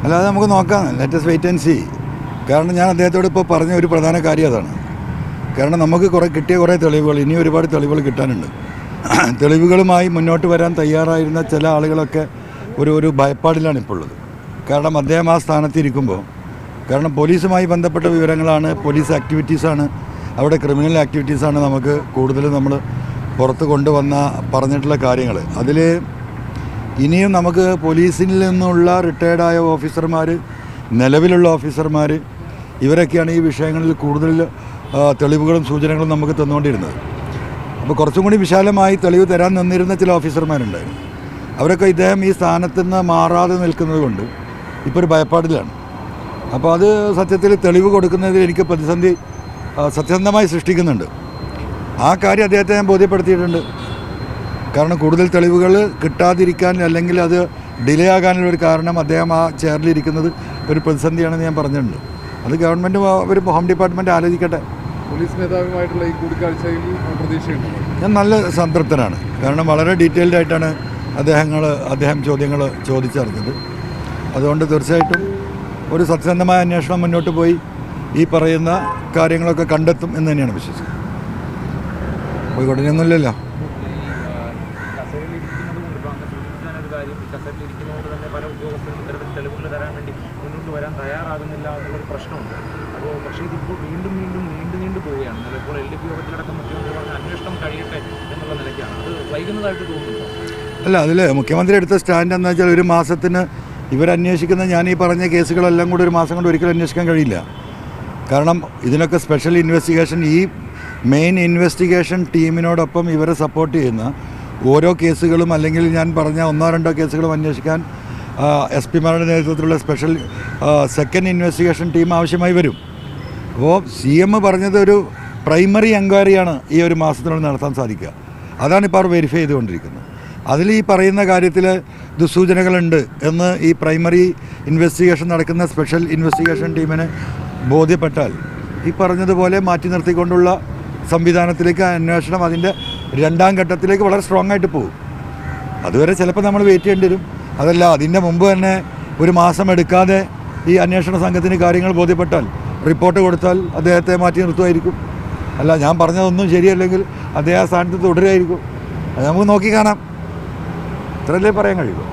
അല്ലാതെ നമുക്ക് നോക്കാം, ലെറ്റസ് വെയിറ്റ് ആൻഡ് സീ. കാരണം ഞാൻ അദ്ദേഹത്തോട് ഇപ്പോൾ പറഞ്ഞ ഒരു പ്രധാന കാര്യം അതാണ്. കാരണം നമുക്ക് കിട്ടിയ കുറേ തെളിവുകൾ, ഇനി ഒരുപാട് തെളിവുകൾ കിട്ടാനുണ്ട്. തെളിവുകളുമായി മുന്നോട്ട് വരാൻ തയ്യാറായിരുന്ന ചില ആളുകളൊക്കെ ഒരു ഭയപ്പാടിലാണ് ഇപ്പോൾ ഉള്ളത്. കാരണം അദ്ദേഹം ആ സ്ഥാനത്തിരിക്കുമ്പോൾ, കാരണം പോലീസുമായി ബന്ധപ്പെട്ട വിവരങ്ങളാണ്, പോലീസ് ആക്ടിവിറ്റീസാണ്, അവിടെ ക്രിമിനൽ ആക്ടിവിറ്റീസാണ് നമുക്ക് കൂടുതൽ നമ്മൾ പുറത്ത് കൊണ്ടുവന്ന പറഞ്ഞിട്ടുള്ള കാര്യങ്ങൾ. അതിൽ ഇനിയും നമുക്ക് പോലീസിൽ നിന്നുള്ള റിട്ടയർഡായ ഓഫീസർമാർ, നിലവിലുള്ള ഓഫീസർമാർ, ഇവരൊക്കെയാണ് ഈ വിഷയങ്ങളിൽ കൂടുതൽ തെളിവുകളും സൂചനകളും നമുക്ക് തന്നുകൊണ്ടിരുന്നത്. അപ്പോൾ കുറച്ചും കൂടി വിശാലമായി തെളിവ് തരാൻ നിന്നിരുന്ന ചില ഓഫീസർമാരുണ്ടായിരുന്നു. അവരൊക്കെ ഇദ്ദേഹം ഈ സ്ഥാനത്ത് നിന്ന് മാറാതെ നിൽക്കുന്നത് കൊണ്ട് ഇപ്പോൾ ഒരു ഭയപ്പാടിലാണ്. അപ്പോൾ അത് സത്യത്തിൽ തെളിവ് കൊടുക്കുന്നതിൽ എനിക്ക് പ്രതിസന്ധി സത്യസന്ധമായി സൃഷ്ടിക്കുന്നുണ്ട്. ആ കാര്യം അദ്ദേഹത്തെ ഞാൻ ബോധ്യപ്പെടുത്തിയിട്ടുണ്ട്. കാരണം കൂടുതൽ തെളിവുകൾ കിട്ടാതിരിക്കാൻ, അല്ലെങ്കിൽ അത് ഡിലേ ആകാനുള്ളൊരു കാരണം അദ്ദേഹം ആ ചെയറിലിരിക്കുന്നത് ഒരു പ്രതിസന്ധിയാണെന്ന് ഞാൻ പറഞ്ഞിട്ടുണ്ട്. അത് ഗവൺമെൻറ്, ഒരു ഹോം ഡിപ്പാർട്ട്മെൻറ്റ് ആലോചിക്കട്ടെ. പോലീസ് മേധാവിയുമായിട്ടുള്ള ഈ കൂടിക്കാഴ്ചയിൽ പ്രതീക്ഷയുണ്ട്. ഞാൻ നല്ല സംതൃപ്തനാണ്. കാരണം വളരെ ഡീറ്റെയിൽഡ് ആയിട്ടാണ് അദ്ദേഹം ചോദ്യങ്ങൾ ചോദിച്ചറിഞ്ഞത്. അതുകൊണ്ട് തീർച്ചയായിട്ടും ഒരു സത്യസന്ധമായ അന്വേഷണം മുന്നോട്ട് പോയി ഈ പറയുന്ന കാര്യങ്ങളൊക്കെ കണ്ടെത്തും എന്ന് തന്നെയാണ് വിശ്വസിക്കുന്നത്. പോയി ഉടനെയൊന്നുമില്ലല്ലോ. അപ്പോൾ പക്ഷേ ഇതിപ്പോൾ വീണ്ടും നീണ്ടു പോവുകയാണ്. ഇപ്പോൾ LDP യോഗത്തിലടക്കം മുഖ്യമന്ത്രി പറഞ്ഞ അന്വേഷണം കഴിയട്ടെ എന്നുള്ള നിലയ്ക്കാണ്. അത് വൈകുന്നതായിട്ട് തോന്നുന്നുണ്ടോ? അല്ല, അതിൽ മുഖ്യമന്ത്രി എടുത്ത സ്റ്റാൻഡ് എന്ന് വെച്ചാൽ ഒരു മാസത്തിന് ഇവരന്വേഷിക്കുന്ന ഞാൻ ഈ പറഞ്ഞ കേസുകളെല്ലാം കൂടി ഒരു മാസം കൊണ്ട് ഒരിക്കലും അന്വേഷിക്കാൻ കഴിയില്ല. കാരണം ഇതിനൊക്കെ സ്പെഷ്യൽ ഇൻവെസ്റ്റിഗേഷൻ, ഈ മെയിൻ ഇൻവെസ്റ്റിഗേഷൻ ടീമിനോടൊപ്പം ഇവരെ സപ്പോർട്ട് ചെയ്യുന്ന ഓരോ കേസുകളും, അല്ലെങ്കിൽ ഞാൻ പറഞ്ഞ 1-2 കേസുകളും അന്വേഷിക്കാൻ SP-മാരുടെ നേതൃത്വത്തിലുള്ള സ്പെഷ്യൽ സെക്കൻഡ് ഇൻവെസ്റ്റിഗേഷൻ ടീം ആവശ്യമായി വരും. അപ്പോൾ CM പറഞ്ഞത് ഒരു പ്രൈമറി എൻക്വയറിയാണ് ഈ ഒരു മാസത്തിനുള്ളിൽ നടത്താൻ സാധിക്കുക. അതാണിപ്പോൾ അവർ വെരിഫൈ ചെയ്തുകൊണ്ടിരിക്കുന്നത്. അതിൽ ഈ പറയുന്ന കാര്യത്തിൽ ദുസ്സൂചനകളുണ്ട് എന്ന് ഈ പ്രൈമറി ഇൻവെസ്റ്റിഗേഷൻ നടക്കുന്ന സ്പെഷ്യൽ ഇൻവെസ്റ്റിഗേഷൻ ടീമിന് ബോധ്യപ്പെട്ടാൽ ഈ പറഞ്ഞതുപോലെ മാറ്റി നിർത്തിക്കൊണ്ടുള്ള സംവിധാനത്തിലേക്ക് അന്വേഷണം അതിൻ്റെ 2ാം ഘട്ടത്തിലേക്ക് വളരെ സ്ട്രോങ് ആയിട്ട് പോകും. അതുവരെ ചിലപ്പോൾ നമ്മൾ വെയിറ്റ് ചെയ്യേണ്ടി വരും. അതല്ല, അതിൻ്റെ മുമ്പ് തന്നെ ഒരു മാസം എടുക്കാതെ ഈ അന്വേഷണ സംഘത്തിന് കാര്യങ്ങൾ ബോധ്യപ്പെട്ടാൽ, റിപ്പോർട്ട് കൊടുത്താൽ അദ്ദേഹത്തെ മാറ്റി നിർത്തുമായിരിക്കും. അല്ല, ഞാൻ പറഞ്ഞതൊന്നും ശരിയല്ലെങ്കിൽ അദ്ദേഹം സ്ഥാനത്ത് തുടരുമായിരിക്കും. അത് നമുക്ക് നോക്കി കാണാം. ഇത്രയല്ലേ പറയാൻ കഴിയുള്ളൂ.